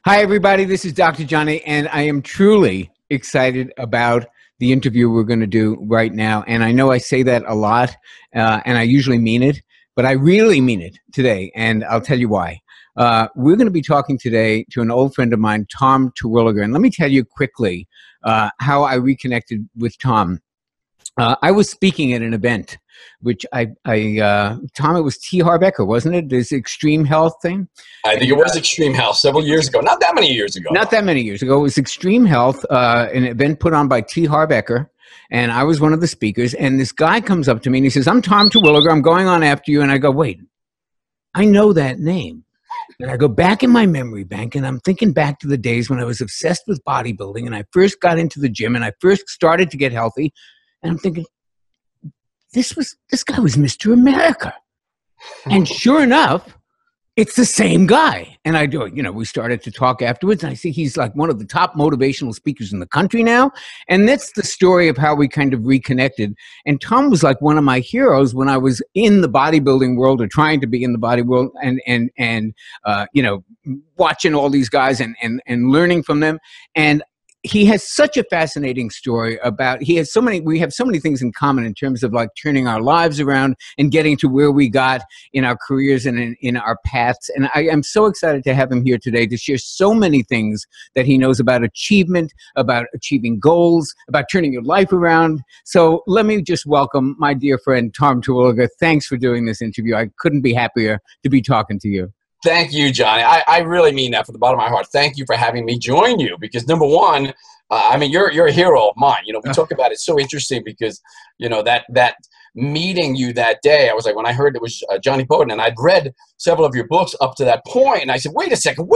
Hi, everybody. This is Dr. Johnny, and I am truly excited about the interview we're going to do right now. And I know I say that a lot, and I usually mean it, but I really mean it today, and I'll tell you why. We're going to be talking today to an old friend of mine, Tom Terwilliger. And let me tell you quickly how I reconnected with Tom. I was speaking at an event, which Tom, it was T. Harbecker, wasn't it? This Extreme Health thing? I think it was Extreme Health several years ago. Not that many years ago. Not that many years ago. It was Extreme Health, an event put on by T. Harbecker, and I was one of the speakers. And this guy comes up to me and he says, "I'm Tom Terwilliger. I'm going on after you." And I go, "Wait, I know that name." And I go back in my memory bank, and I'm thinking back to the days when I was obsessed with bodybuilding, and I first got into the gym, and I first started to get healthy. And I'm thinking, this guy was Mr. America. And sure enough, it's the same guy. And I do, we started to talk afterwards, and I see he's like one of the top motivational speakers in the country now. And that's the story of how we kind of reconnected. And Tom was like one of my heroes when I was in the bodybuilding world, or trying to be in the body world, and watching all these guys and learning from them. And he has such a fascinating story we have so many things in common in terms of like turning our lives around and getting to where we got in our careers and in our paths. And I am so excited to have him here today to share so many things that he knows about achievement, about achieving goals, about turning your life around. So let me just welcome my dear friend, Tom Terwilliger. Thanks for doing this interview. I couldn't be happier to be talking to you. Thank you, Johnny. I really mean that from the bottom of my heart. Thank you for having me join you, because number one, you're a hero of mine. We talk about it so interesting because, that meeting you that day, I was like, when I heard it was Jonny Bowden, and I'd read several of your books up to that point, and I said, wait a second.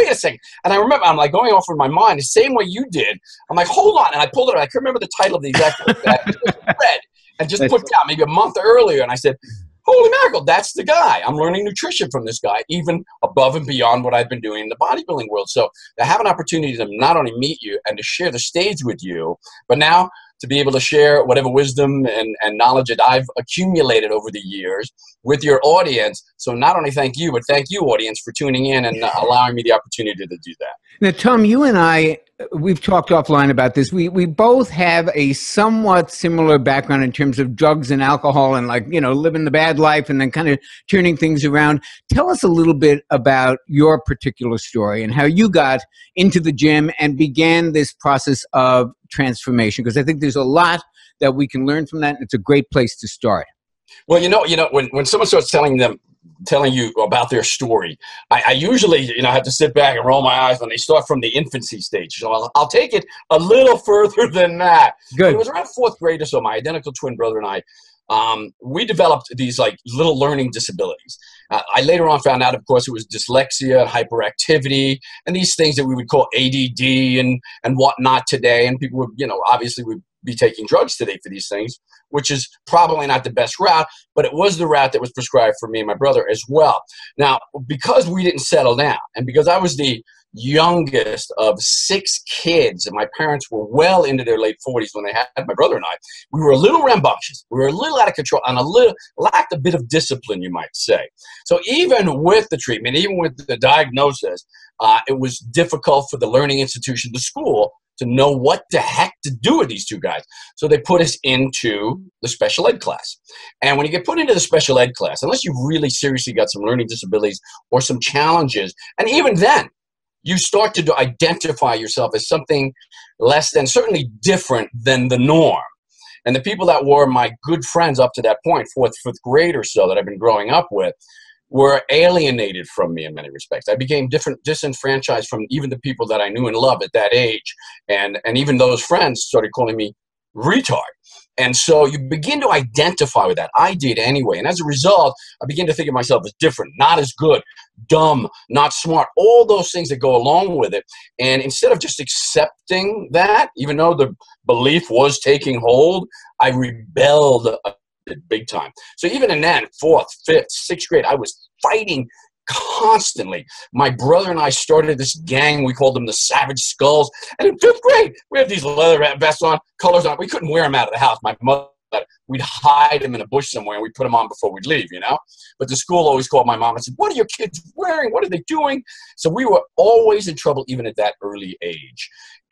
And I remember, I'm like going off in my mind the same way you did. I'm like, hold on. And I pulled it up. I couldn't remember the title of the exact book that I read and just put down maybe a month earlier. And I said, holy mackerel, that's the guy. I'm learning nutrition from this guy, even above and beyond what I've been doing in the bodybuilding world. So to have an opportunity to not only meet you and to share the stage with you, but now to be able to share whatever wisdom and knowledge that I've accumulated over the years with your audience. So not only thank you, but thank you, audience, for tuning in and allowing me the opportunity to do that. Now, Tom, you and I, we've talked offline about this. We both have a somewhat similar background in terms of drugs and alcohol and living the bad life and then kind of turning things around. Tell us a little bit about your particular story and how you got into the gym and began this process of transformation, because I think there's a lot that we can learn from that, and it's a great place to start. Well, when someone starts telling you about their story, I usually, have to sit back and roll my eyes when they start from the infancy stage. So I'll take it a little further than that. Good. When it was around fourth grade or so, my identical twin brother and I, we developed these little learning disabilities. I later on found out, of course, it was dyslexia, hyperactivity, and these things that we would call ADD and whatnot today. And people would, obviously would be taking drugs today for these things, which is probably not the best route, but it was the route that was prescribed for me and my brother as well. Now, because we didn't settle down, and because I was the youngest of 6 kids, and my parents were well into their late 40s when they had my brother and I, we were a little rambunctious. We were a little out of control and lacked a bit of discipline, you might say. So even with the treatment, even with the diagnosis, it was difficult for the learning institution, the school, to know what the heck to do with these two guys. So they put us into the special ed class. And when you get put into the special ed class, unless you've really seriously got some learning disabilities or some challenges, and even then, you start to identify yourself as something less than, certainly different than the norm. And the people that were my good friends up to that point, fourth grade or so, that I've been growing up with, were alienated from me in many respects. I became disenfranchised from even the people that I knew and loved at that age. And even those friends started calling me retard. And so you begin to identify with that. I did anyway. And as a result, I began to think of myself as different, not as good, dumb, not smart, all those things that go along with it. And instead of just accepting that, even though the belief was taking hold, I rebelled big time. So even in that fourth, fifth, sixth grade, I was fighting constantly. My brother and I started this gang. We called them the Savage Skulls. And in fifth grade, we had these leather vests on, colors on. We couldn't wear them out of the house. My mother we'd hide them in a bush somewhere and we'd put them on before we'd leave, you know? But the school always called my mom and said, what are your kids wearing? What are they doing? So we were always in trouble even at that early age.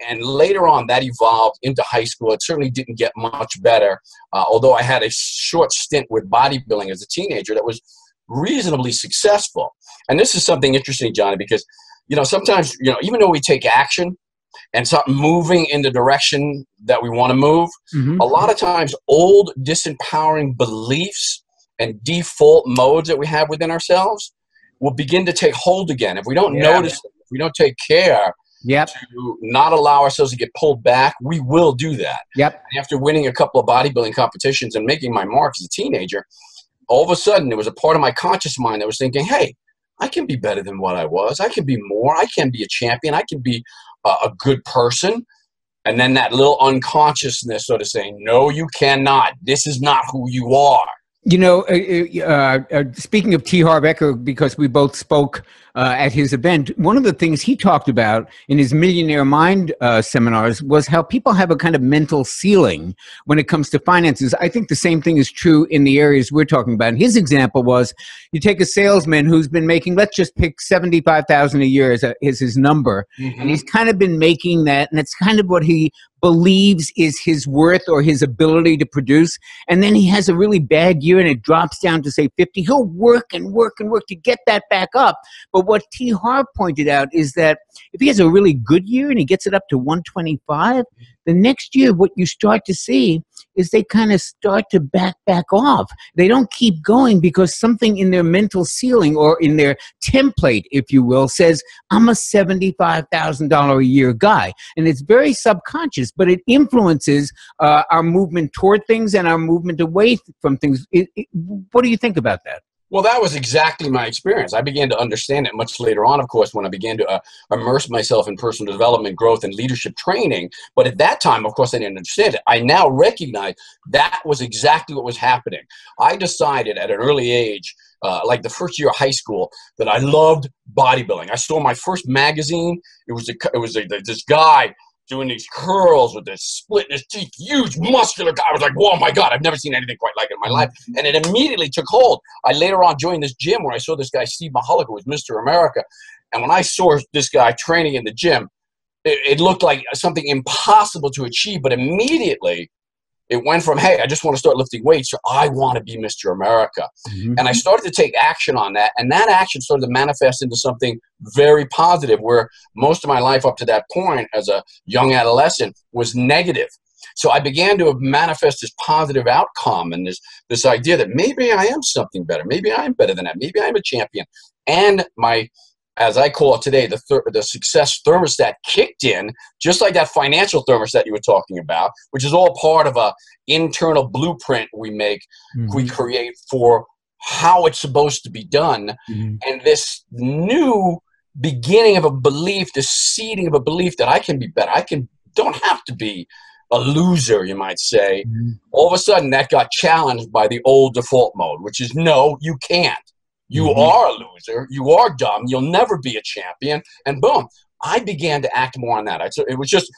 And later on, that evolved into high school. It certainly didn't get much better, although I had a short stint with bodybuilding as a teenager that was reasonably successful. And this is something interesting, Johnny, because, you know, sometimes, you know, even though we take action and start moving in the direction that we want to move, a lot of times old disempowering beliefs and default modes that we have within ourselves will begin to take hold again. If we don't notice them, if we don't take care to not allow ourselves to get pulled back, we will do that. And after winning a couple of bodybuilding competitions and making my mark as a teenager, all of a sudden there was a part of my conscious mind that was thinking, hey, I can be better than what I was. I can be more. I can be a champion. I can be a good person. And then that little unconsciousness sort of saying, no, you cannot. This is not who you are. You know, speaking of T. Harv Eker, because we both spoke at his event, one of the things he talked about in his Millionaire Mind seminars was how people have a kind of mental ceiling when it comes to finances. I think the same thing is true in the areas we're talking about. And his example was, you take a salesman who's been making, let's just pick $75,000 a year as his number, and he's kind of been making that, and it's kind of what he believes is his worth or his ability to produce, and then he has a really bad year and it drops down to say 50. He'll work and work and work to get that back up. But what T. Harv pointed out is that if he has a really good year and he gets it up to 125, the next year what you start to see is they kind of start to back off. They don't keep going because something in their mental ceiling or in their template, if you will, says, I'm a $75,000 a year guy. And it's very subconscious, but it influences our movement toward things and our movement away from things. What do you think about that? Well, that was exactly my experience. I began to understand it much later on, of course, when I began to immerse myself in personal development, growth, and leadership training. But at that time, of course, I didn't understand it. I now recognize that was exactly what was happening. I decided at an early age, like the first year of high school, that I loved bodybuilding. I saw my first magazine. It was this guy doing these curls with this splitting his teeth, huge muscular guy. I was like, whoa, my God, I've never seen anything quite like it in my life. And it immediately took hold. I later on joined this gym where I saw this guy, Steve Mahalik, who was Mr. America. And when I saw this guy training in the gym, it looked like something impossible to achieve. But immediately it went from, hey, I just want to start lifting weights, to I want to be Mr. America. And I started to take action on that. And that action started to manifest into something very positive, where most of my life up to that point as a young adolescent was negative. So I began to manifest this positive outcome and this idea that maybe I am something better. Maybe I'm better than that. Maybe I'm a champion. And my, as I call it today, the success thermostat kicked in, just like that financial thermostat you were talking about, which is all part of a internal blueprint we make, we create for how it's supposed to be done. And this new beginning of a belief, the seeding of a belief that I can be better. Don't have to be a loser, you might say. All of a sudden that got challenged by the old default mode, which is, no, you can't. You are a loser. You are dumb. You'll never be a champion. And boom, I began to act more on that. It was just,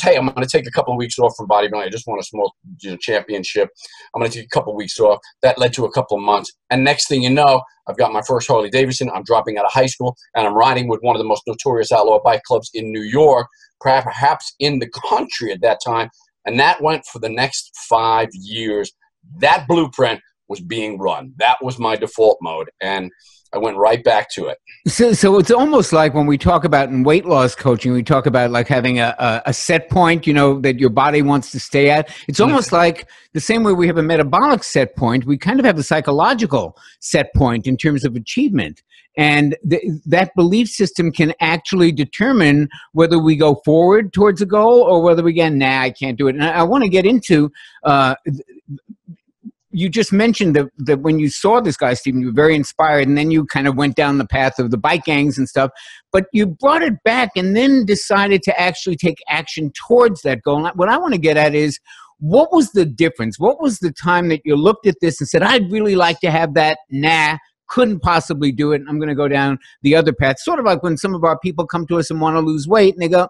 hey, I'm going to take a couple of weeks off from bodybuilding. I just won a small championship. I'm going to take a couple of weeks off. That led to a couple of months. And next thing you know, I've got my first Harley Davidson. I'm dropping out of high school, and I'm riding with one of the most notorious outlaw bike clubs in New York, perhaps in the country at that time. And that went for the next 5 years. That blueprint was being run. That was my default mode, and I went right back to it. So it's almost like when we talk about in weight loss coaching, we talk about like having a set point, you know, that your body wants to stay at. It's almost like the same way we have a metabolic set point, we kind of have a psychological set point in terms of achievement. And that belief system can actually determine whether we go forward towards a goal or whether we get, nah, I can't do it. And I want to get into you just mentioned that when you saw this guy, Stephen, you were very inspired, and then you kind of went down the path of the bike gangs and stuff, but you brought it back and then decided to actually take action towards that goal. And what I want to get at is, what was the difference? What was the time that you looked at this and said, I'd really like to have that, nah, couldn't possibly do it, and I'm going to go down the other path? Sort of like when some of our people come to us and want to lose weight, and they go,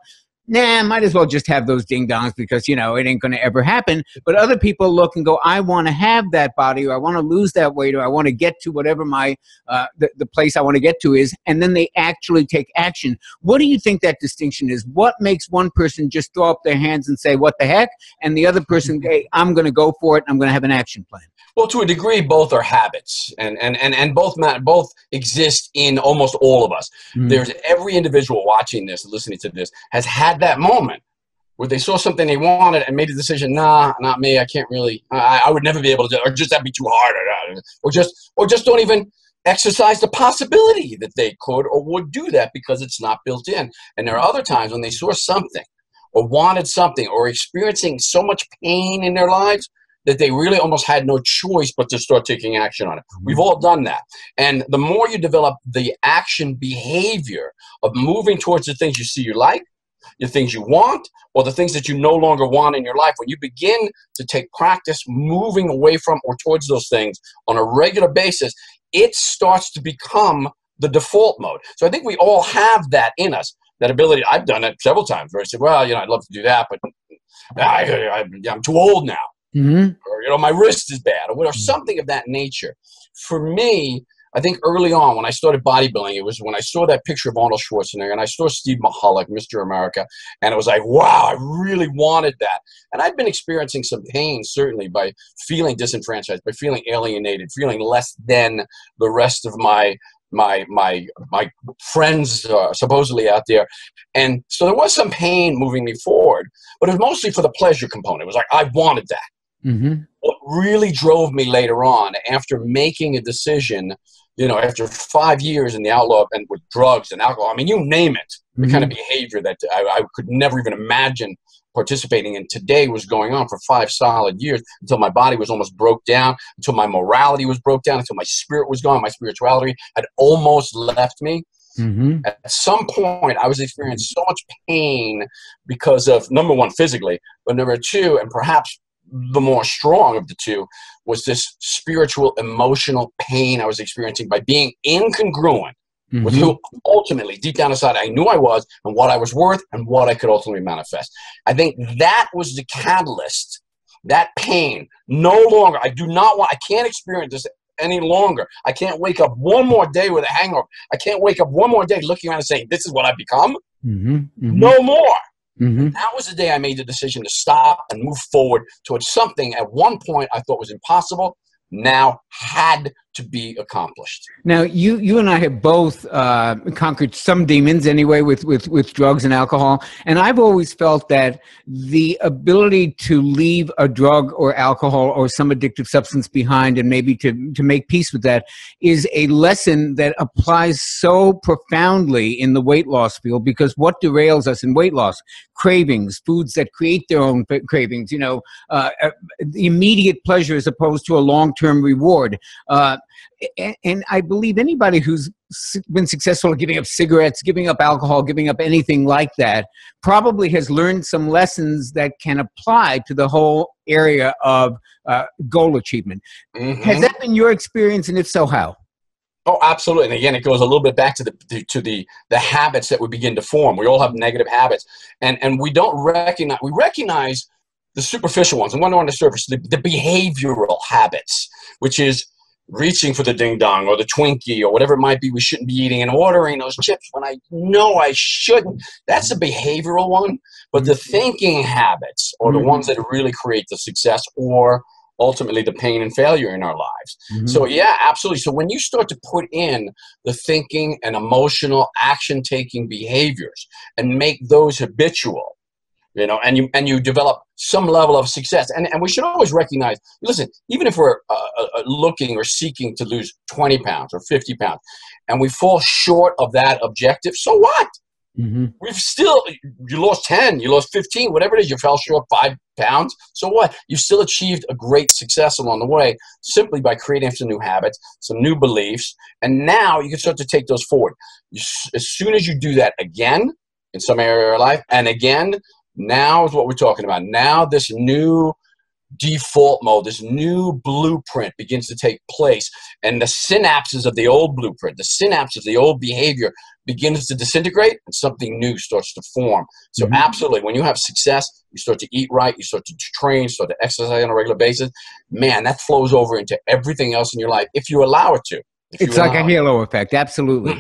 nah, might as well just have those ding dongs because, you know, it ain't going to ever happen. But other people look and go, I want to have that body, or I want to lose that weight, or I want to get to whatever my, the place I want to get to is. And then they actually take action. What do you think that distinction is? What makes one person just throw up their hands and say, what the heck? And the other person, hey, I'm going to go for it. I'm going to have an action plan. Well, to a degree, both are habits, and both exist in almost all of us. Mm-hmm. There's every individual watching this, listening to this, has had that moment where they saw something they wanted and made a decision. Nah, not me. I can't really. I would never be able to do it, or just that'd be too hard, or just don't even exercise the possibility that they could or would do that because it's not built in. And there are other times when they saw something, or wanted something, or experiencing so much pain in their lives that they really almost had no choice but to start taking action on it. We've all done that. And the more you develop the action behavior of moving towards the things you see you like, the things you want, or the things that you no longer want in your life, when you begin to take practice moving away from or towards those things on a regular basis, it starts to become the default mode. So I think we all have that in us, that ability. I've done it several times where I said, well, you know, I'd love to do that, but I'm too old now. Mm-hmm. Or, you know, my wrist is bad, or something of that nature. For me, I think early on when I started bodybuilding, it was when I saw that picture of Arnold Schwarzenegger and I saw Steve Mahalik, Mr. America, and it was like, wow, I really wanted that. And I'd been experiencing some pain, certainly, by feeling disenfranchised, by feeling alienated, feeling less than the rest of my friends supposedly out there. And so there was some pain moving me forward, but it was mostly for the pleasure component. It was like, I wanted that. Mm-hmm. What really drove me later on, after making a decision, you know, after 5 years in the outlaw and with drugs and alcohol, I mean, you name it, the kind of behavior that I could never even imagine participating in today was going on for 5 solid years, until my body was almost broke down, until my morality was broke down, until my spirit was gone, my spirituality had almost left me. Mm-hmm. At some point, I was experiencing so much pain because of, number one, physically, but number two, and perhaps the more strong of the two, was this spiritual, emotional pain I was experiencing by being incongruent with who ultimately, deep down inside, I knew I was, and what I was worth, and what I could ultimately manifest. I think that was the catalyst. That pain, no longer, I can't experience this any longer. I can't wake up one more day with a hangover. I can't wake up one more day looking around and saying, this is what I've become. No more. That was the day I made the decision to stop and move forward towards something at one point I thought was impossible, now had to be accomplished. Now, you and I have both conquered some demons anyway with drugs and alcohol, and I've always felt that the ability to leave a drug or alcohol or some addictive substance behind, and maybe to make peace with that, is a lesson that applies so profoundly in the weight loss field, because what derails us in weight loss? Cravings, foods that create their own cravings, you know, the immediate pleasure as opposed to a long-term reward. And I believe anybody who's been successful at giving up cigarettes, giving up alcohol, giving up anything like that, probably has learned some lessons that can apply to the whole area of goal achievement. Has that been your experience, and if so, how? Oh, absolutely. And again, it goes a little bit back to the habits that we begin to form. We all have negative habits, and we don't recognize. We recognize the superficial ones, and when they're on the surface, the behavioral habits, which is reaching for the ding dong or the Twinkie or whatever it might be we shouldn't be eating, and ordering those chips when I know I shouldn't. That's a behavioral one. But the thinking habits are the ones that really create the success, or ultimately the pain and failure in our lives. So yeah, absolutely. So when you start to put in the thinking and emotional action-taking behaviors and make those habitual, you know, and you develop some level of success. And we should always recognize, listen, even if we're looking or seeking to lose 20 pounds or 50 pounds, and we fall short of that objective, so what? We've still, you lost 10, you lost 15, whatever it is, you fell short 5 pounds, so what? You've still achieved a great success along the way, simply by creating some new habits, some new beliefs, and now you can start to take those forward. As soon as you do that again, in some area of your life, and again, now is what we're talking about. Now this new default mode, this new blueprint begins to take place, and the synapses of the old blueprint, the synapses of the old behavior begins to disintegrate, and something new starts to form. So absolutely, when you have success, you start to eat right, you start to train, start to exercise on a regular basis, man, that flows over into everything else in your life if you allow it to. It's like a halo effect, absolutely.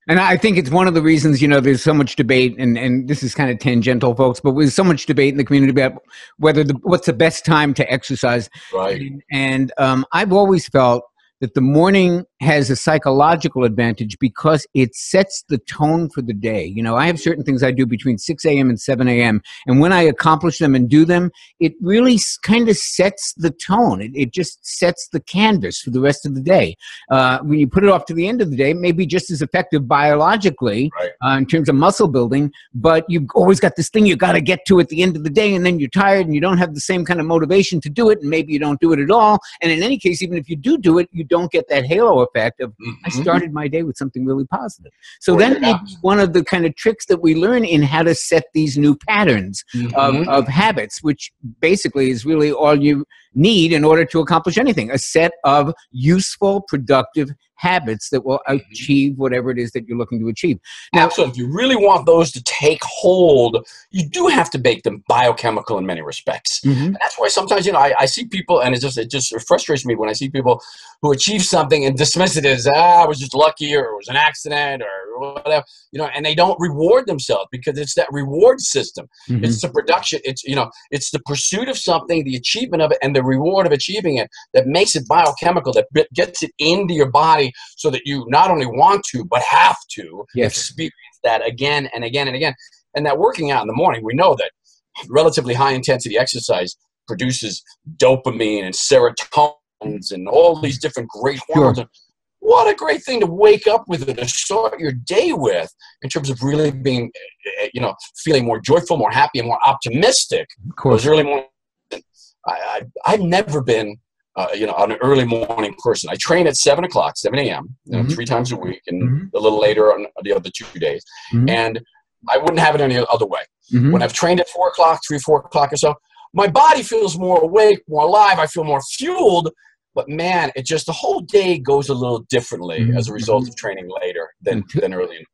And I think it's one of the reasons, there's so much debate, and this is kind of tangential, folks, but there's so much debate in the community about what's the best time to exercise. Right. And I've always felt that the morning has a psychological advantage because it sets the tone for the day. I have certain things I do between 6 a.m. and 7 a.m. And when I accomplish them and do them, it really kind of sets the tone. It just sets the canvas for the rest of the day. When you put it off to the end of the day, it may be just as effective biologically in terms of muscle building, but you've always got this thing you got to get to at the end of the day, and then you're tired and you don't have the same kind of motivation to do it, and maybe you don't do it at all. And in any case, even if you do it, you don't get that halo effect of I started my day with something really positive. So then maybe one of the kind of tricks that we learn in how to set these new patterns of habits, which basically is really all you need in order to accomplish anything, a set of useful, productive habits that will achieve whatever it is that you're looking to achieve. Now, so if you really want those to take hold, you do have to make them biochemical in many respects. And that's why sometimes, I see people, and it just frustrates me when I see people who achieve something and dismiss it as, I was just lucky, or it was an accident, or whatever, and they don't reward themselves, because it's that reward system. It's the production. It's the pursuit of something, the achievement of it, and the reward of achieving it that makes it biochemical, that gets it into your body, so that you not only want to, but have to experience that again and again and again. And that working out in the morning, we know that relatively high intensity exercise produces dopamine and serotonin and all these different great hormones. What a great thing to wake up with and to start your day with, in terms of really being, feeling more joyful, more happy, and more optimistic. Of course. Those early morning, I've never been an early morning person. I train at 7 a.m., 3 times a week, and a little later on the other 2 days. And I wouldn't have it any other way. When I've trained at 4 o'clock, 4 o'clock or so, my body feels more awake, more alive. I feel more fueled. But man, the whole day goes a little differently as a result of training later than early in the morning.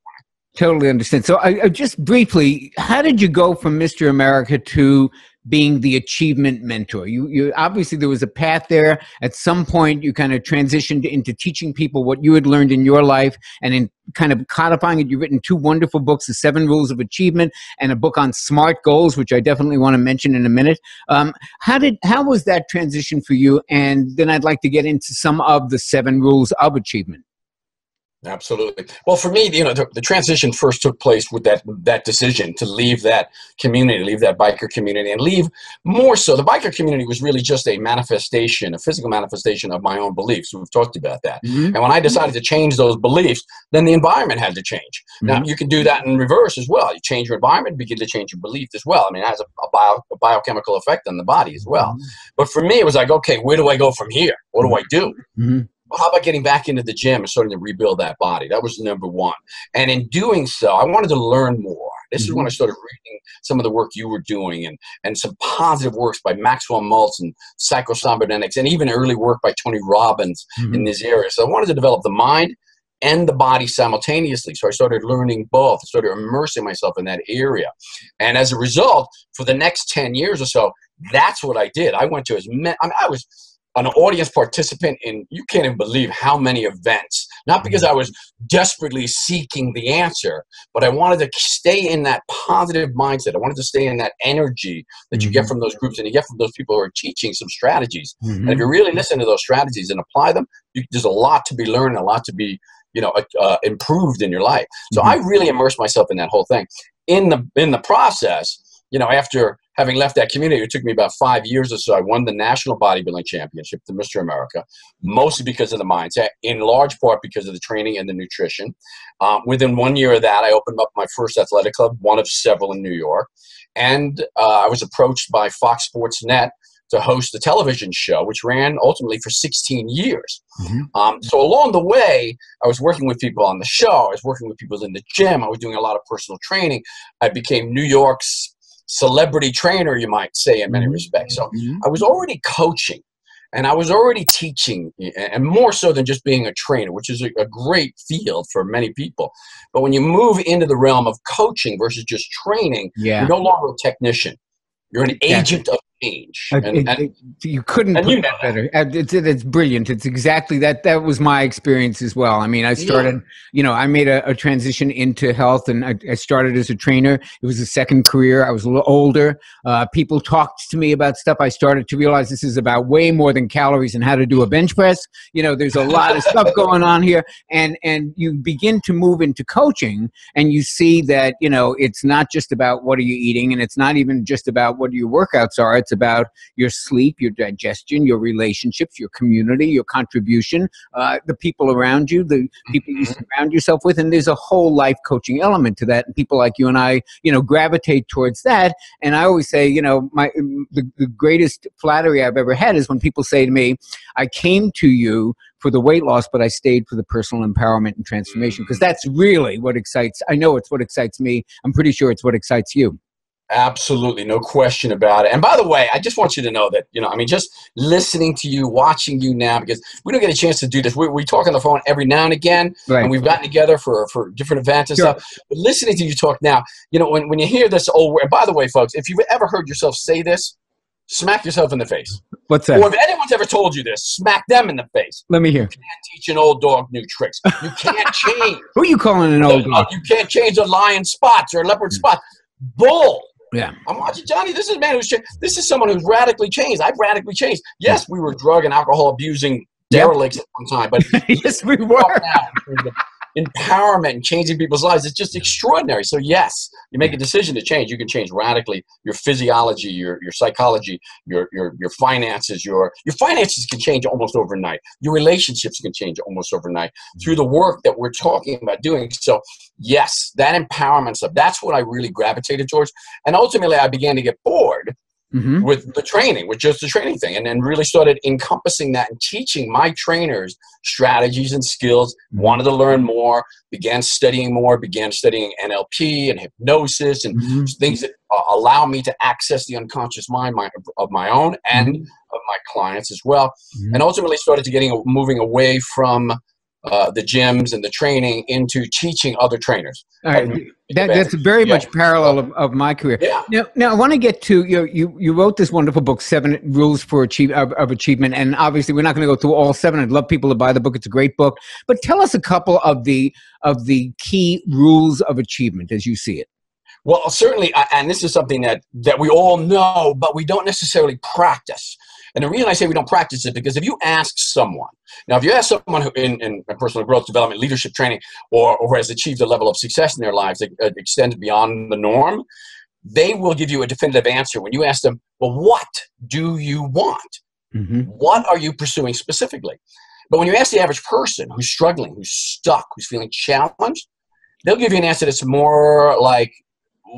Totally understand. So I just briefly, how did you go from Mr. America to being the achievement mentor? You obviously, there was a path there. At some point, you kind of transitioned into teaching people what you had learned in your life, and in kind of codifying it, you've written 2 wonderful books, The 7 Rules of Achievement, and a book on SMART goals, which I definitely want to mention in a minute. How was that transition for you? And then I'd like to get into some of the 7 rules of achievement. Absolutely. Well, for me, the transition first took place with that decision to leave that community, leave that biker community, and leave more so. The biker community was really just a manifestation, a physical manifestation of my own beliefs. We've talked about that. And when I decided to change those beliefs, then the environment had to change. Now, you can do that in reverse as well. You change your environment, begin to change your belief as well. I mean, it has a biochemical effect on the body as well. But for me, it was like, okay, where do I go from here? What do I do? Well, how about getting back into the gym and starting to rebuild that body? That was number one. And in doing so, I wanted to learn more. This is when I started reading some of the work you were doing, and some positive works by Maxwell Maltz and psychocybernetics, and even early work by Tony Robbins in this area. So I wanted to develop the mind and the body simultaneously. So I started learning both. I started immersing myself in that area. And as a result, for the next 10 years or so, that's what I did. I went to I was an audience participant in, you can't even believe how many events, not because I was desperately seeking the answer, but I wanted to stay in that positive mindset. I wanted to stay in that energy that you get from those groups, and you get from those people who are teaching some strategies. And if you really listen to those strategies and apply them, there's a lot to be learned, a lot to be, improved in your life. So I really immersed myself in that whole thing. In the process, after having left that community, it took me about 5 years or so. I won the National Bodybuilding Championship, the Mr. America, mostly because of the mindset, in large part because of the training and the nutrition. Within 1 year of that, I opened up my first athletic club, one of several in New York. And I was approached by Fox Sports Net to host a television show, which ran ultimately for 16 years. So along the way, I was working with people on the show. I was working with people in the gym. I was doing a lot of personal training. I became New York's celebrity trainer, you might say, in many respects. So I was already coaching. And I was already teaching, and more so than just being a trainer, which is a great field for many people. But when you move into the realm of coaching versus just training, you're no longer a technician. You're an agent of change. You couldn't put that better. It's brilliant. It's exactly that. That was my experience as well. I mean, I started, I made a transition into health, and I started as a trainer. It was a second career. I was a little older. People talked to me about stuff. I started to realize this is about way more than calories and how to do a bench press. There's a lot of stuff going on here. And you begin to move into coaching, and you see that, it's not just about what are you eating, and it's not even just about what your workouts are. It's about your sleep, your digestion, your relationships, your community, your contribution, the people around you, the people you surround yourself with. And there's a whole life coaching element to that. And people like you and I, gravitate towards that. And I always say, the greatest flattery I've ever had is when people say to me, I came to you for the weight loss, but I stayed for the personal empowerment and transformation, because that's really what excites. I know it's what excites me. I'm pretty sure it's what excites you. Absolutely, no question about it. And by the way, I just want you to know that, just listening to you, watching you now, because we don't get a chance to do this. We talk on the phone every now and again, and we've gotten together for different events and stuff. But listening to you talk now, when you hear this old word, and by the way, folks, if you've ever heard yourself say this, smack yourself in the face. What's that? Or if anyone's ever told you this, smack them in the face. Let me hear. You can't teach an old dog new tricks. You can't change. Who are you calling an old dog? You can't change a lion's spots or a leopard's spots. Bull. Yeah. I'm watching Johnny. This is a man who's changed. This is someone who's radically changed. I've radically changed. Yes, we were drug and alcohol abusing derelicts at one time, but yes, we were. Empowerment and changing people's lives, it's just extraordinary. So yes, you make a decision to change, you can change radically your physiology, your psychology, your finances. Your finances can change almost overnight. Your relationships can change almost overnight through the work that we're talking about doing. So yes, that empowerment stuff, that's what I really gravitated towards. And ultimately I began to get bored with the training, with just the training thing, and then really started encompassing that and teaching my trainers strategies and skills, wanted to learn more, began studying more, began studying NLP and hypnosis and things that allow me to access the unconscious mind of my own and of my clients as well. And ultimately started to moving away from the gyms and the training into teaching other trainers. All right. That's very much parallel of my career. Yeah. Now I want to get to, you wrote this wonderful book, 7 Rules for of Achievement. And obviously we're not going to go through all 7. I'd love people to buy the book. It's a great book. But tell us a couple of the key rules of achievement as you see it. Well, certainly, and this is something that we all know, but we don't necessarily practice. And the reason I say we don't practice it, because if you ask someone, now if you ask someone who in personal growth, development, leadership training, or who has achieved a level of success in their lives that extends beyond the norm, they will give you a definitive answer. When you ask them, well, what do you want? What are you pursuing specifically? But when you ask the average person who's struggling, who's stuck, who's feeling challenged, they'll give you an answer that's more like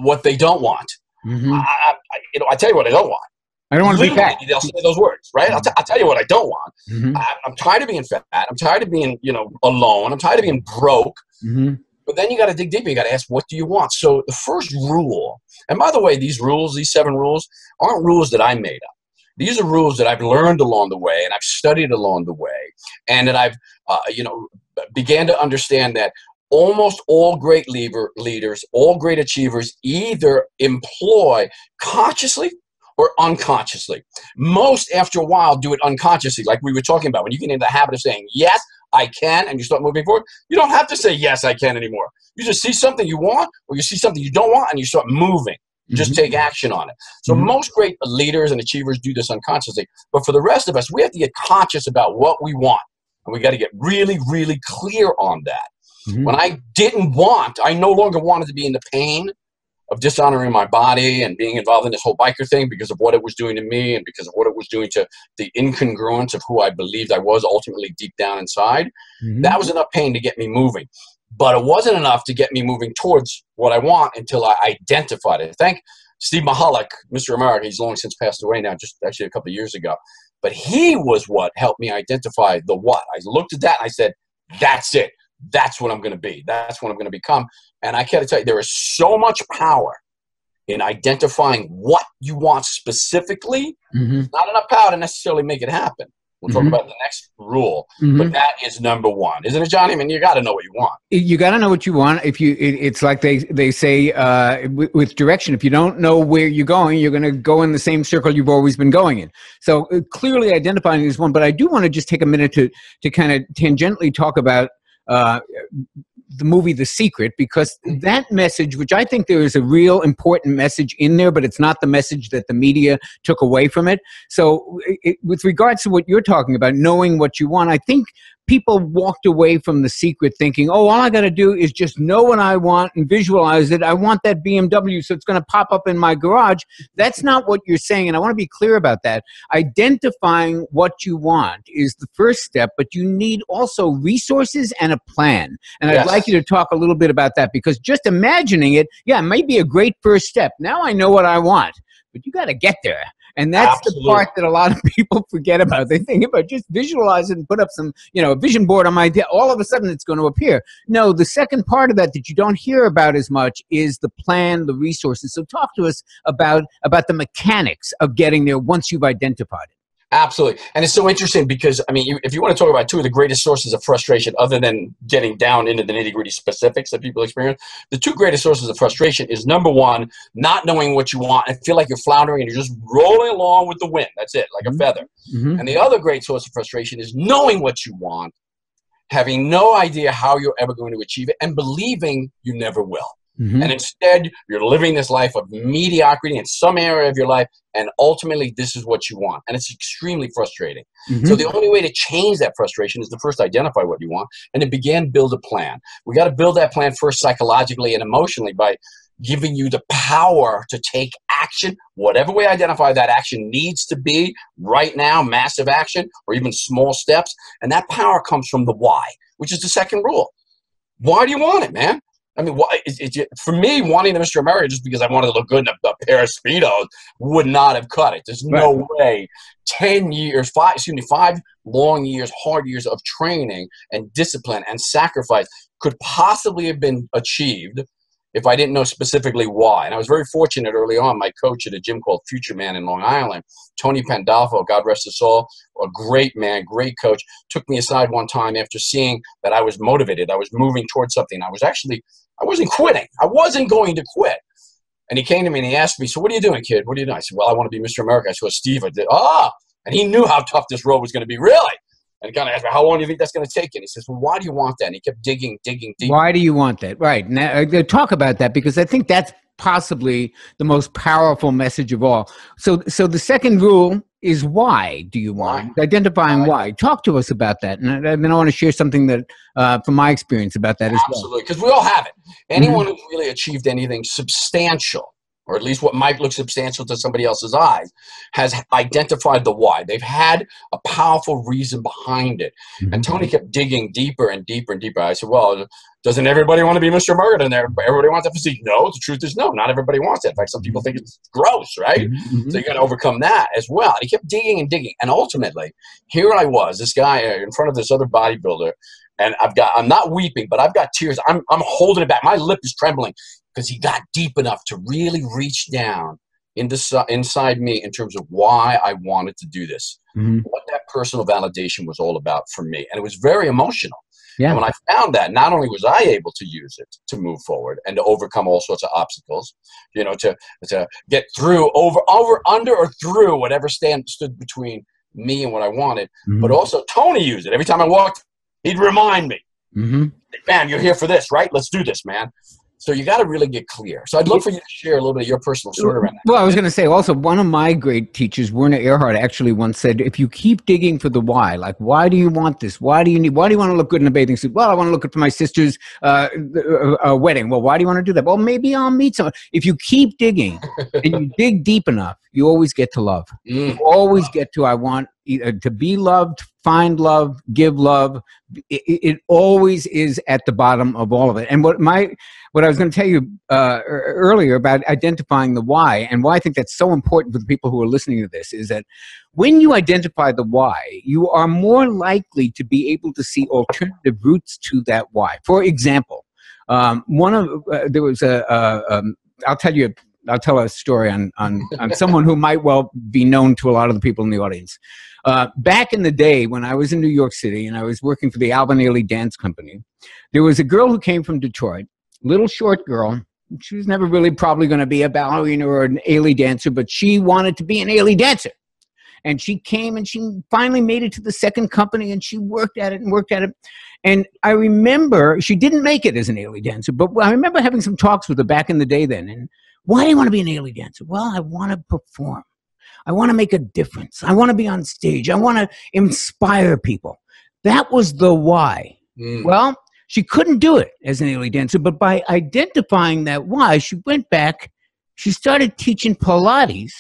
what they don't want. I tell you what I don't want. I don't want to be fat. They'll say those words, right? I'll tell you what I don't want. I'm tired of being fat. I'm tired of being, alone. I'm tired of being broke. But then you got to dig deeper. You got to ask, what do you want? So the first rule, and by the way, these 7 rules, aren't rules that I made up. These are rules that I've learned along the way, and I've studied along the way, and that I've, began to understand that almost all great leaders, all great achievers either employ consciously or unconsciously. Most, after a while, do it unconsciously, like we were talking about. When you get into the habit of saying, yes, I can, and you start moving forward, you don't have to say, yes, I can anymore. You just see something you want, or you see something you don't want, and you start moving. Just take action on it. So most great leaders and achievers do this unconsciously. But for the rest of us, we have to get conscious about what we want. And we got to get really, really clear on that. When I no longer wanted to be in the pain of dishonoring my body and being involved in this whole biker thing because of what it was doing to me and because of what it was doing to the incongruence of who I believed I was ultimately deep down inside. That was enough pain to get me moving. But it wasn't enough to get me moving towards what I want until I identified it. Thank Steve Mahalik, Mr. America. He's long since passed away now, just actually a couple of years ago. But he was what helped me identify the what. I looked at that and I said, that's it. That's what I'm going to be. That's what I'm going to become. And I can't tell you, there is so much power in identifying what you want specifically, Mm-hmm. not enough power to necessarily make it happen. We'll talk about the next rule, but that is number one, isn't it, Johnny? I mean, you got to know what you want. You got to know what you want. If you, it's like they say with direction. If you don't know where you're going, you're going to go in the same circle you've always been going in. So clearly identifying is one. But I do want to just take a minute to kind of tangentially talk about the movie The Secret, because that message, which I think there is a real important message in there, but it's not the message that the media took away from it. So with regards to what you're talking about, knowing what you want, I think people walked away from The Secret thinking, oh, all I got to do is just know what I want and visualize it. I want that BMW, so it's going to pop up in my garage. That's not what you're saying, and I want to be clear about that. Identifying what you want is the first step, but you need also resources and a plan. And I'd like you to talk a little bit about that, because just imagining it, yeah, it might be a great first step. Now I know what I want, but you got to get there. And that's the part that a lot of people forget about. They think about just visualize it and put up some, a vision board on my day. All of a sudden it's going to appear. No, the second part of that you don't hear about as much is the plan, the resources. So talk to us about the mechanics of getting there once you've identified it. Absolutely. And it's so interesting because, I mean, if you want to talk about two of the greatest sources of frustration, other than getting down into the nitty-gritty specifics that people experience, the two greatest sources of frustration is, number one, not knowing what you want and feel like you're floundering and you're just rolling along with the wind. That's it, like a feather. And the other great source of frustration is knowing what you want, having no idea how you're ever going to achieve it, and believing you never will. And instead, you're living this life of mediocrity in some area of your life, and ultimately, this is what you want. And it's extremely frustrating. So the only way to change that frustration is to first identify what you want and to begin build a plan. We got to build that plan first psychologically and emotionally by giving you the power to take action, whatever way identify that action needs to be right now, massive action, or even small steps. And that power comes from the why, which is the second rule. Why do you want it, man? I mean, for me, wanting to Mr. America just because I wanted to look good in a pair of Speedos would not have cut it. There's no way 5 long years, hard years of training and discipline and sacrifice could possibly have been achieved if I didn't know specifically why. And I was very fortunate early on. My coach at a gym called Future Man in Long Island, Tony Pandolfo, God rest his soul, a great man, great coach, took me aside one time after seeing that I was motivated. I was moving towards something. I wasn't quitting. I wasn't going to quit. And he came to me and he asked me, so what are you doing, kid? What are you doing? I said, well, I want to be Mr. America. I said, well, Steve, I did. And he knew how tough this road was going to be, really. And he kind of asked me, how long do you think that's going to take? And he says, well, why do you want that? And he kept digging. Why do you want that? Right. Now, talk about that, because I think that's possibly the most powerful message of all. So the second rule is, why do you want? Identifying why. Talk to us about that. And then I want to share something that from my experience about that as well. Absolutely, because we all have it. Anyone who's really achieved anything substantial, or at least what might look substantial to somebody else's eyes, has identified the why. They've had a powerful reason behind it. And Tony kept digging deeper and deeper and deeper. I said, well, doesn't everybody want to be Mr. America in there? Everybody wants that physique. No, the truth is no, not everybody wants that. In fact, some people think it's gross, right? So you got to overcome that as well. And he kept digging and digging. And ultimately, here I was, this guy in front of this other bodybuilder, and I'm not weeping, but I've got tears. I'm holding it back. My lip is trembling because he got deep enough to really reach down inside me in terms of why I wanted to do this, what that personal validation was all about for me. And it was very emotional. And when I found that, not only was I able to use it to move forward and to overcome all sorts of obstacles, to get through, under, or through whatever stood between me and what I wanted, but also Tony used it. Every time I walked, he'd remind me, man, you're here for this, right? Let's do this, man. So you got to really get clear. So I'd love for you to share a little bit of your personal story around that. Well, I was going to say also, one of my great teachers, Werner Erhard, actually once said, if you keep digging for the why, like, why do you want this? Why do you want to look good in a bathing suit? Well, I want to look good for my sister's wedding. Well, why do you want to do that? Well, maybe I'll meet someone. If you keep digging and you dig deep enough, you always get to love. You always get to, I want to be loved, find love, give love. It always is at the bottom of all of it. And what I was going to tell you earlier about identifying the why, and why I think that's so important for the people who are listening to this, is that when you identify the why, you are more likely to be able to see alternative routes to that why. For example, there was I'll tell you I'll tell a story on someone who might well be known to a lot of the people in the audience. Back in the day when I was in New York City and I was working for the Alvin Ailey Dance Company, there was a girl who came from Detroit, little short girl. She was never really probably going to be a ballerina or an Ailey dancer, but she wanted to be an Ailey dancer. And she came and she finally made it to the second company, and she worked at it and worked at it. And I remember she didn't make it as an Ailey dancer, but I remember having some talks with her back in the day then. And why do you want to be an Ailey dancer? Well, I want to perform. I want to make a difference. I want to be on stage. I want to inspire people. That was the why. Well, she couldn't do it as an Ailey dancer, but by identifying that why, she went back, she started teaching Pilates.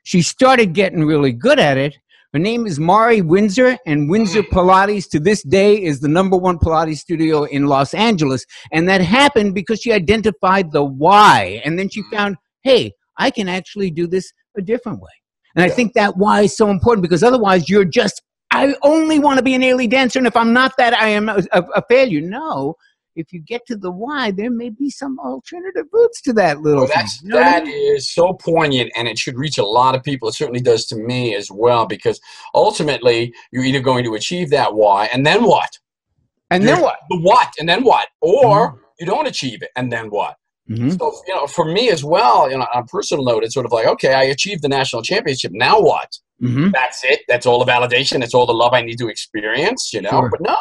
She started getting really good at it. Her name is Mari Windsor, and Windsor Pilates to this day is the #1 Pilates studio in Los Angeles. And that happened because she identified the why. And then she found, hey, I can actually do this a different way. And I think that why is so important, because otherwise you're just, I only want to be an Ailey dancer, and if I'm not that, I am a failure. No. If you get to the why, there may be some alternative routes to that little thing. You know that is so poignant, and it should reach a lot of people. It certainly does to me as well, because ultimately you're either going to achieve that why, and then what? And then what? The what, and then what? Or you don't achieve it, and then what? So, you know, for me as well, you know, on a personal note, it's sort of like, okay, I achieved the national championship. Now what? That's it. That's all the validation. That's all the love I need to experience, you know? Sure. But no,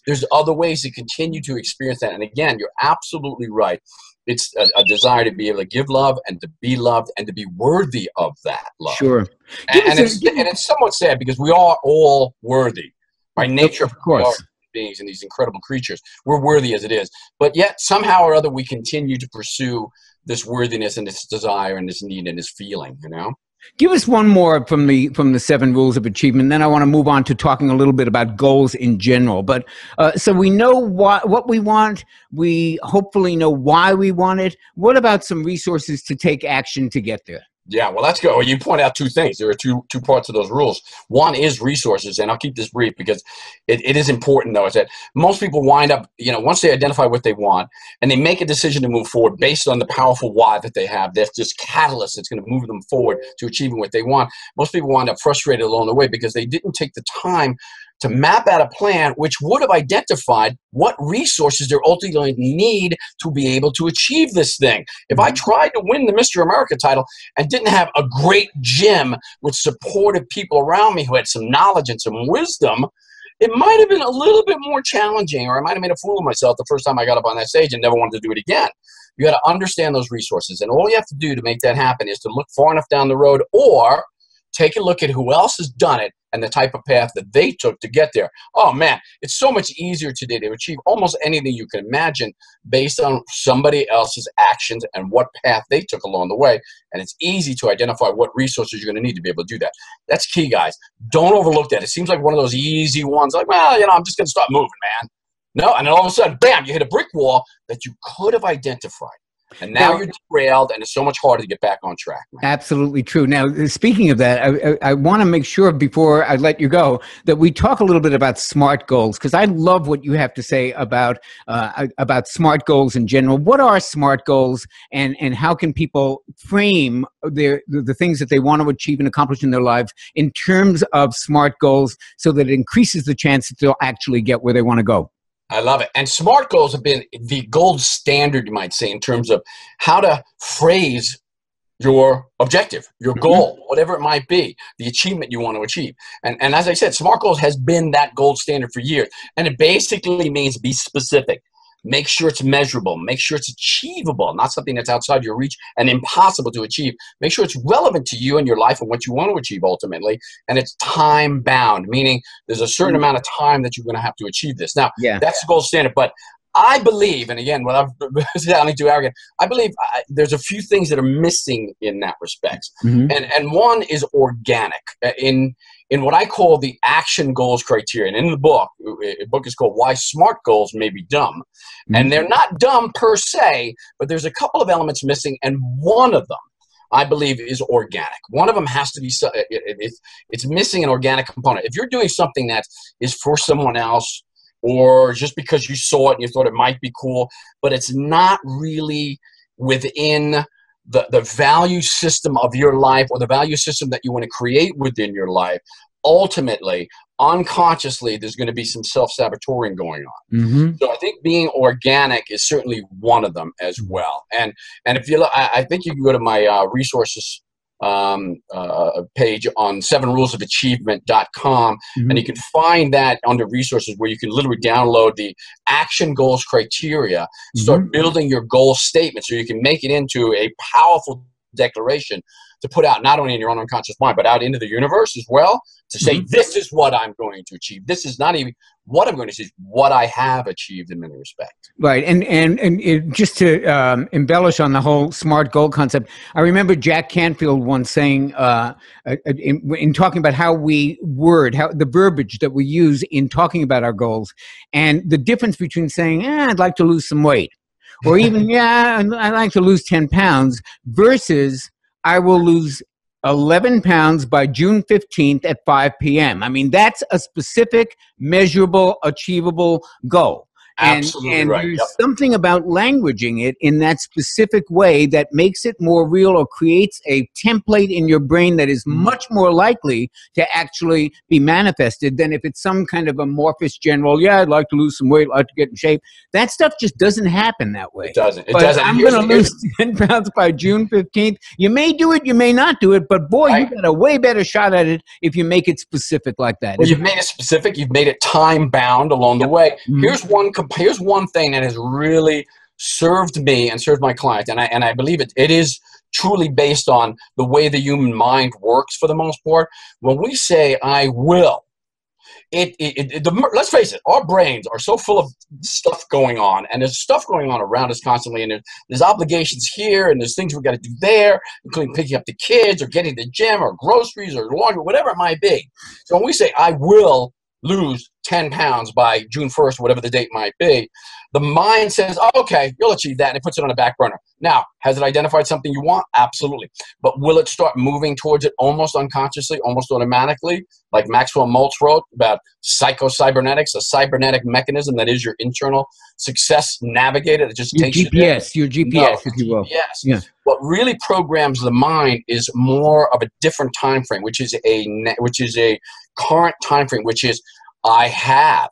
there's other ways to continue to experience that. And again, you're absolutely right. It's a desire to be able to give love and to be loved and to be worthy of that love. Sure. And it's somewhat sad, because we are all worthy by nature. Of course. Beings and these incredible creatures. We're worthy as it is. But yet, somehow or other, we continue to pursue this worthiness and this desire and this need and this feeling, you know? Give us one more from the 7 rules of achievement. Then I want to move on to talking a little bit about goals in general. But so we know what we want. We hopefully know why we want it. What about some resources to take action to get there? Yeah, well, let's go. You point out 2 things. There are two parts of those rules. One is resources, and I'll keep this brief because it is important, though, is that most people wind up, you know, once they identify what they want and they make a decision to move forward based on the powerful why that they have, that's this catalyst that's going to move them forward to achieving what they want. Most people wind up frustrated along the way because they didn't take the time to map out a plan which would have identified what resources they're ultimately going to need to be able to achieve this thing. If I tried to win the Mr. America title and didn't have a great gym with supportive people around me who had some knowledge and some wisdom, it might have been a little bit more challenging, or I might have made a fool of myself the first time I got up on that stage and never wanted to do it again. You got to understand those resources, and all you have to do to make that happen is to look far enough down the road, or take a look at who else has done it and the type of path that they took to get there. Oh, man, it's so much easier today to achieve almost anything you can imagine based on somebody else's actions and what path they took along the way. And it's easy to identify what resources you're going to need to be able to do that. That's key, guys. Don't overlook that. It seems like one of those easy ones, like, well, you know, I'm just going to start moving, man. No, and then all of a sudden, bam, you hit a brick wall that you could have identified. And now you're derailed, and it's so much harder to get back on track. Man. Absolutely true. Now, speaking of that, I want to make sure before I let you go that we talk a little bit about SMART goals, because I love what you have to say about SMART goals in general. What are SMART goals, and how can people frame the things that they want to achieve and accomplish in their lives in terms of SMART goals so that it increases the chance that they'll actually get where they want to go? I love it. And SMART goals have been the gold standard, you might say, in terms of how to phrase your objective, your goal, whatever it might be, the achievement you want to achieve. And as I said, SMART goals has been that gold standard for years. And it basically means be specific. Make sure it's measurable. Make sure it's achievable, not something that's outside your reach and impossible to achieve. Make sure it's relevant to you and your life and what you want to achieve ultimately. And it's time bound, meaning there's a certain amount of time that you're going to have to achieve this. Now, that's the gold standard. But I believe, and again, without sounding too arrogant, I believe there's a few things that are missing in that respect. And one is organic. In what I call the action goals criterion. In the book is called Why Smart Goals May Be Dumb. And they're not dumb per se, but there's a couple of elements missing, and one of them, I believe, is organic. One of them has to be, it's missing an organic component. If you're doing something that is for someone else, or just because you saw it and you thought it might be cool, but it's not really within the value system of your life, or the value system that you want to create within your life, ultimately, unconsciously, there's going to be some self-sabotaging going on. Mm-hmm. So I think being organic is certainly one of them as well. And if you look, I think you can go to my resources page on 7rulesofachievement.com, Mm-hmm. and you can find that under resources, where you can literally download the action goals criteria, start Mm-hmm. building your goal statement, so you can make it into a powerful declaration to put out, not only in your own unconscious mind, but out into the universe as well, to say, Mm-hmm. this is what I'm going to achieve. This is not even what I'm going to achieve, what I have achieved in many respects. Right. Just to embellish on the whole SMART goal concept, I remember Jack Canfield once saying, in talking about how we word, how the verbiage that we use in talking about our goals, and the difference between saying, I'd like to lose some weight, or even, I'd like to lose 10 pounds, versus I will lose 11 pounds by June 15th at 5 p.m. I mean, that's a specific, measurable, achievable goal. Absolutely And right. Yep. there's something about languaging it in that specific way that makes it more real, or creates a template in your brain that is much more likely to actually be manifested than if it's some kind of amorphous general, I'd like to lose some weight, I'd like to get in shape. That stuff just doesn't happen that way. It doesn't. It But doesn't. I'm going to lose 10 pounds by June 15th. You may do it, you may not do it, but boy, right. you got a way better shot at it if you make it specific like that. Well, you've made it specific. You've made it time bound along the way. Mm-hmm. Here's one thing that has really served me and served my clients, and I believe it is truly based on the way the human mind works for the most part. When we say I will, let's face it, our brains are so full of stuff going on, and there's stuff going on around us constantly, and there's obligations here, and there's things we've got to do there, including picking up the kids, or getting to the gym, or groceries, or laundry, whatever it might be. So when we say I will lose 10 pounds by June 1st, whatever the date might be, the mind says, okay, you'll achieve that, and it puts it on the back burner. Now, has it identified something you want? Absolutely. But will it start moving towards it almost unconsciously, almost automatically, like Maxwell Maltz wrote about psychocybernetics, a cybernetic mechanism that is your internal success navigator that just takes you there? Your GPS, if you will. Yes. Yeah. What really programs the mind is more of a different time frame, which is a current time frame, which is I have.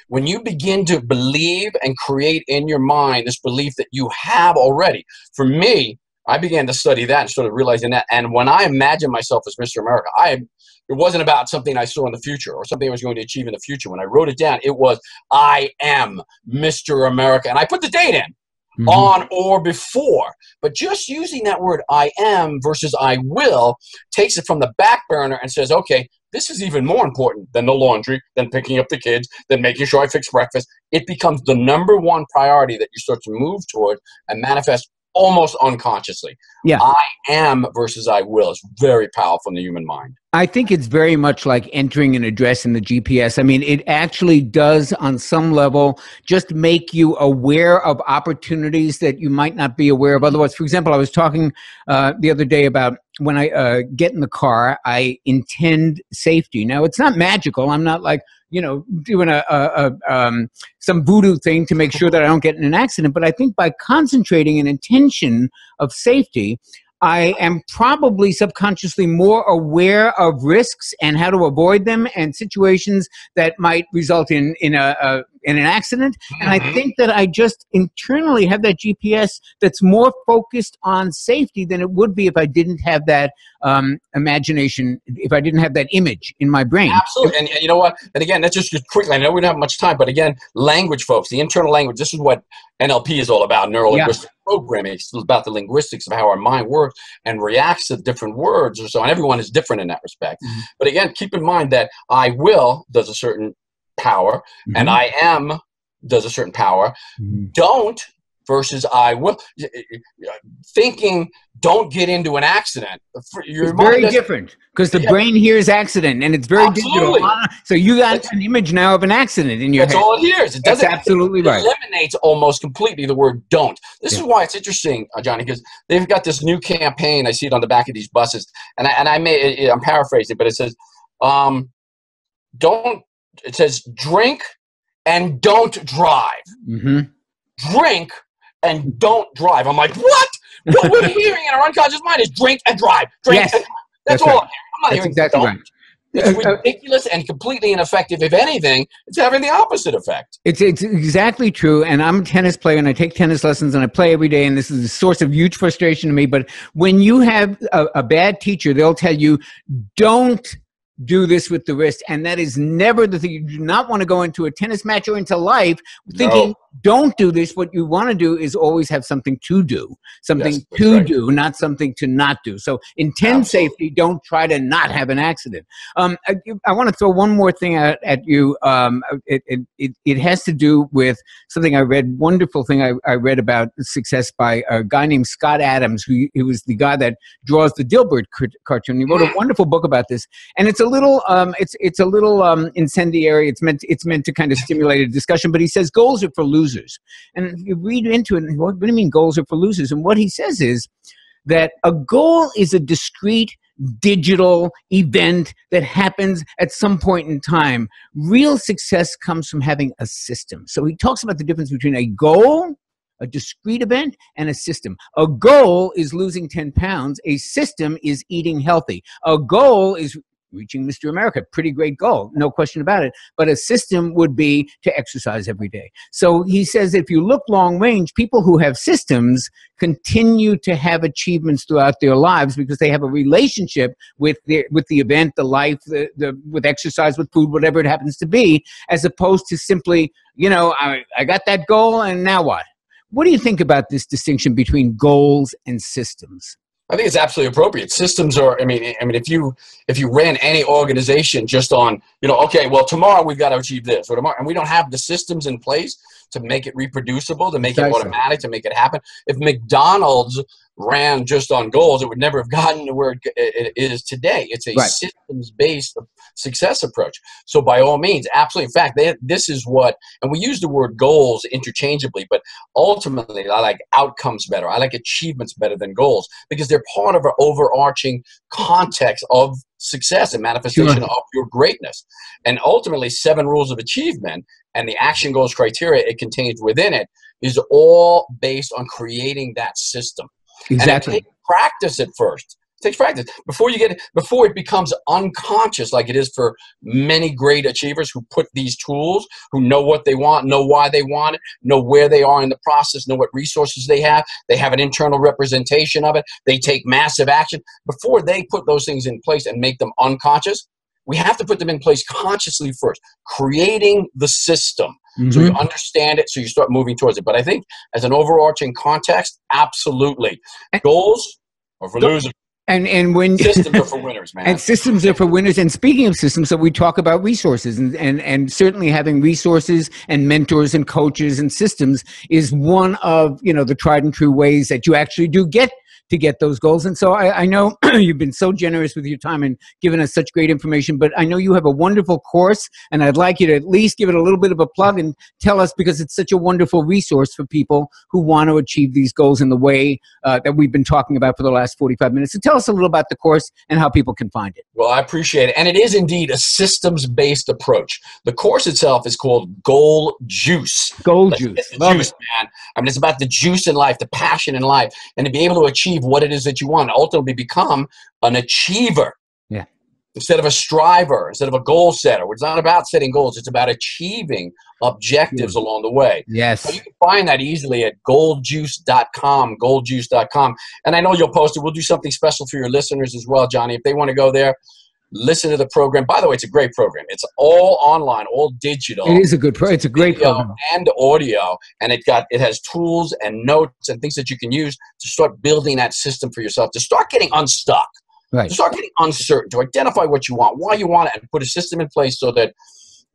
When you begin to believe and create in your mind this belief that you have already, for me, I began to study that and started realizing that. And when I imagined myself as Mr. America, it wasn't about something I saw in the future or something I was going to achieve in the future. When I wrote it down, it was I am Mr. America. And I put the date in. Mm-hmm. On or before. But just using that word I am versus I will takes it from the back burner and says, okay, this is even more important than the laundry, than picking up the kids, than making sure I fix breakfast. It becomes the number one priority that you start to move toward and manifest almost unconsciously. Yeah. I am versus I will is very powerful in the human mind. I think it's very much like entering an address in the GPS. I mean, it actually does on some level just make you aware of opportunities that you might not be aware of otherwise. For example, I was talking the other day about when I get in the car, I intend safety. Now, it's not magical. I'm not like, doing some voodoo thing to make sure that I don't get in an accident. But I think by concentrating an intention of safety, I am probably subconsciously more aware of risks and how to avoid them and situations that might result in an accident. And I think that I just internally have that GPS that's more focused on safety than it would be if I didn't have that imagination, if I didn't have that image in my brain. Absolutely. And you know what? And again, that's just quickly. I know we don't have much time, but again, language, folks, the internal language, this is what NLP is all about, neuro-linguistic programming. It's about the linguistics of how our mind works and reacts to different words or so. And everyone is different in that respect. Mm-hmm. But again, keep in mind that I will does a certain power, and I am does a certain power. Don't versus I will. Thinking don't get into an accident. It's very different because the brain hears accident and it's very digital. So you got an image now of an accident in your head. That's all it hears. It doesn't. That's absolutely right. It eliminates almost completely the word don't. This is why it's interesting, Johnny, because they've got this new campaign. I see it on the back of these buses, and I'm paraphrasing, but it says, don't. It says drink and don't drive. Drink and don't drive. I'm like, what? What we're hearing in our unconscious mind is drink and drive, drink Yes, and drive. That's all right. I'm hearing. I'm not That's hearing exactly don't. right. It's ridiculous and completely ineffective. If anything, it's having the opposite effect. It's exactly true. And I'm a tennis player, and I take tennis lessons, and I play every day. And this is a source of huge frustration to me. But when you have a bad teacher, they'll tell you, don't do this with the wrist. And that is never the thing. You do not want to go into a tennis match or into life thinking, don't do this. What you want to do is always have something to do, something do, not something to not do. So intend safety. Don't try to not have an accident. I want to throw one more thing at you. It has to do with something I read, wonderful thing I read about success by a guy named Scott Adams, who was the guy that draws the Dilbert cartoon. He wrote a wonderful book about this, and it's a little incendiary. It's meant to kind of stimulate a discussion, but he says goals are for losers. And you read into it, and what do you mean goals are for losers? And what he says is that a goal is a discrete digital event that happens at some point in time. Real success comes from having a system. So he talks about the difference between a goal, a discrete event, and a system. A goal is losing 10 pounds. A system is eating healthy. A goal is reaching Mr. America. Pretty great goal, no question about it. But a system would be to exercise every day. So he says if you look long range, people who have systems continue to have achievements throughout their lives because they have a relationship with the event, the life, with exercise, with food, whatever it happens to be, as opposed to simply, I got that goal and now what? What do you think about this distinction between goals and systems? I think it's absolutely appropriate. Systems are, I mean, if you ran any organization just on, okay, well, tomorrow we've got to achieve this, or tomorrow, and we don't have the systems in place to make it reproducible, to make it automatic, to make it happen. If McDonald's ran just on goals, it would never have gotten to where it is today. It's a systems-based success approach. So by all means, absolutely. In fact, this is what, and we use the word goals interchangeably, but ultimately I like outcomes better. I like achievements better than goals because they're part of an overarching context of success and manifestation of your greatness. And ultimately, 7 rules of achievement and the action goals criteria it contains within it is all based on creating that system. Exactly. And it takes practice at first. It takes practice before it becomes unconscious, like it is for many great achievers who put these tools, who know what they want, know why they want it, know where they are in the process, know what resources they have. They have an internal representation of it. They take massive action. Before they put those things in place and make them unconscious, we have to put them in place consciously first, creating the system. So you understand it, so you start moving towards it. But I think as an overarching context, absolutely. Goals are for losers. And when systems are for winners, man. And systems are for winners. And speaking of systems, so we talk about resources, and certainly having resources and mentors and coaches and systems is one of the tried and true ways that you actually do get those goals. And so I know you've been so generous with your time and given us such great information, but I know you have a wonderful course, and I'd like you to at least give it a little bit of a plug and tell us, because it's such a wonderful resource for people who want to achieve these goals in the way that we've been talking about for the last 45 minutes. So tell us a little about the course and how people can find it. Well, I appreciate it. And it is indeed a systems-based approach. The course itself is called Goal Juice. Goal Juice. Love juice, man. I mean, it's about the juice in life, the passion in life, and to be able to achieve what it is that you want, ultimately become an achiever. Yeah. Instead of a striver, instead of a goal setter. It's not about setting goals. It's about achieving objectives along the way. Yes. So you can find that easily at goaljuice.com, goaljuice.com. And I know you'll post it. We'll do something special for your listeners as well, Johnny. If they want to go there, listen to the program. By the way, it's a great program. It's all online, all digital. It is a good program. It's a great program. And audio. And it has tools and notes and things that you can use to start building that system for yourself, to start getting unstuck. Right. To start getting uncertain, to identify what you want, why you want it, and put a system in place so that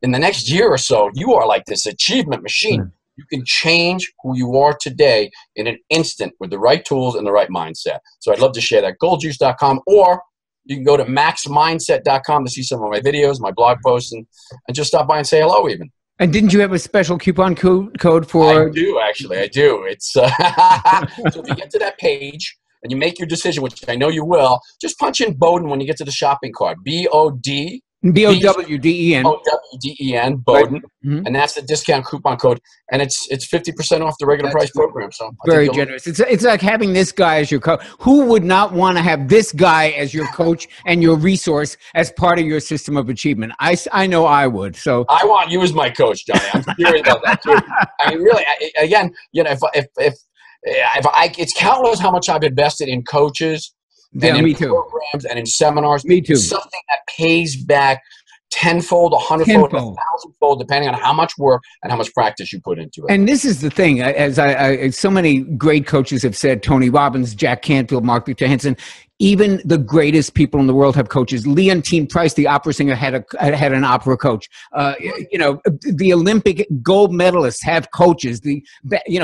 in the next year or so, you are like this achievement machine. Mm. You can change who you are today in an instant with the right tools and the right mindset. So I'd love to share that. Goaljuice.com, or you can go to maxmindset.com to see some of my videos, my blog posts, and just stop by and say hello even. And didn't you have a special coupon code for? I do, actually. I do. It's so if you get to that page and you make your decision, which I know you will, just punch in Bowden when you get to the shopping cart. BOD, Bowden. Bowden, Bowden, Right. Mhm. and that's the discount coupon code, and it's 50% off the regular That's price program. So I very think generous. It's like having this guy as your coach. Who would not want to have this guy as your coach and your resource as part of your system of achievement? I know I would. So I want you as my coach, Johnny. I'm serious about that too. I mean, really, again, it's countless how much I've invested in coaches and in me too. programs and in seminars. Me too. It's something that pays back tenfold, 100-fold, 1,000-fold, depending on how much work and how much practice you put into it. And this is the thing, as so many great coaches have said, Tony Robbins, Jack Canfield, Mark Victor Hansen, even the greatest people in the world have coaches. Leontine Price, the opera singer, had an opera coach. The Olympic gold medalists have coaches.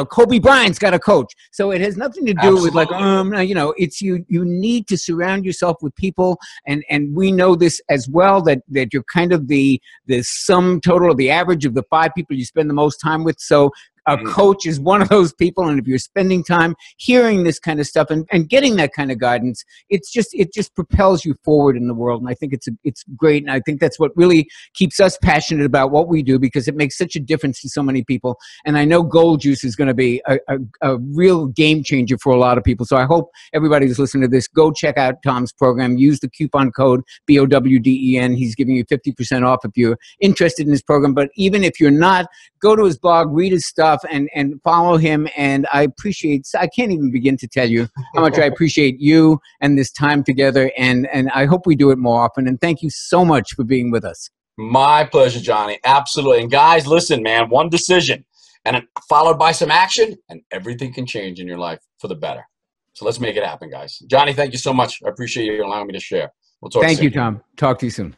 Kobe Bryant's got a coach. So it has nothing to do with it's you need to surround yourself with people, and we know this as well, that you're kind of the sum total of the average of the 5 people you spend the most time with. So a coach is one of those people, and if you're spending time hearing this kind of stuff and getting that kind of guidance, it just propels you forward in the world. And I think it's great, and I think that's what really keeps us passionate about what we do, because it makes such a difference to so many people. And I know Gold Juice is going to be a real game changer for a lot of people. So I hope everybody who's listening to this, go check out Tom's program. Use the coupon code BOWDEN. He's giving you 50% off if you're interested in his program. But even if you're not, go to his blog, read his stuff, and follow him. And I can't even begin to tell you how much I appreciate you and this time together. And I hope we do it more often. And thank you so much for being with us. My pleasure, Johnny. Absolutely. And guys, listen, man, one decision and followed by some action, and everything can change in your life for the better. So let's make it happen, guys. Johnny, thank you so much. I appreciate you allowing me to share. We'll talk soon. Thank you, Tom. Talk to you soon.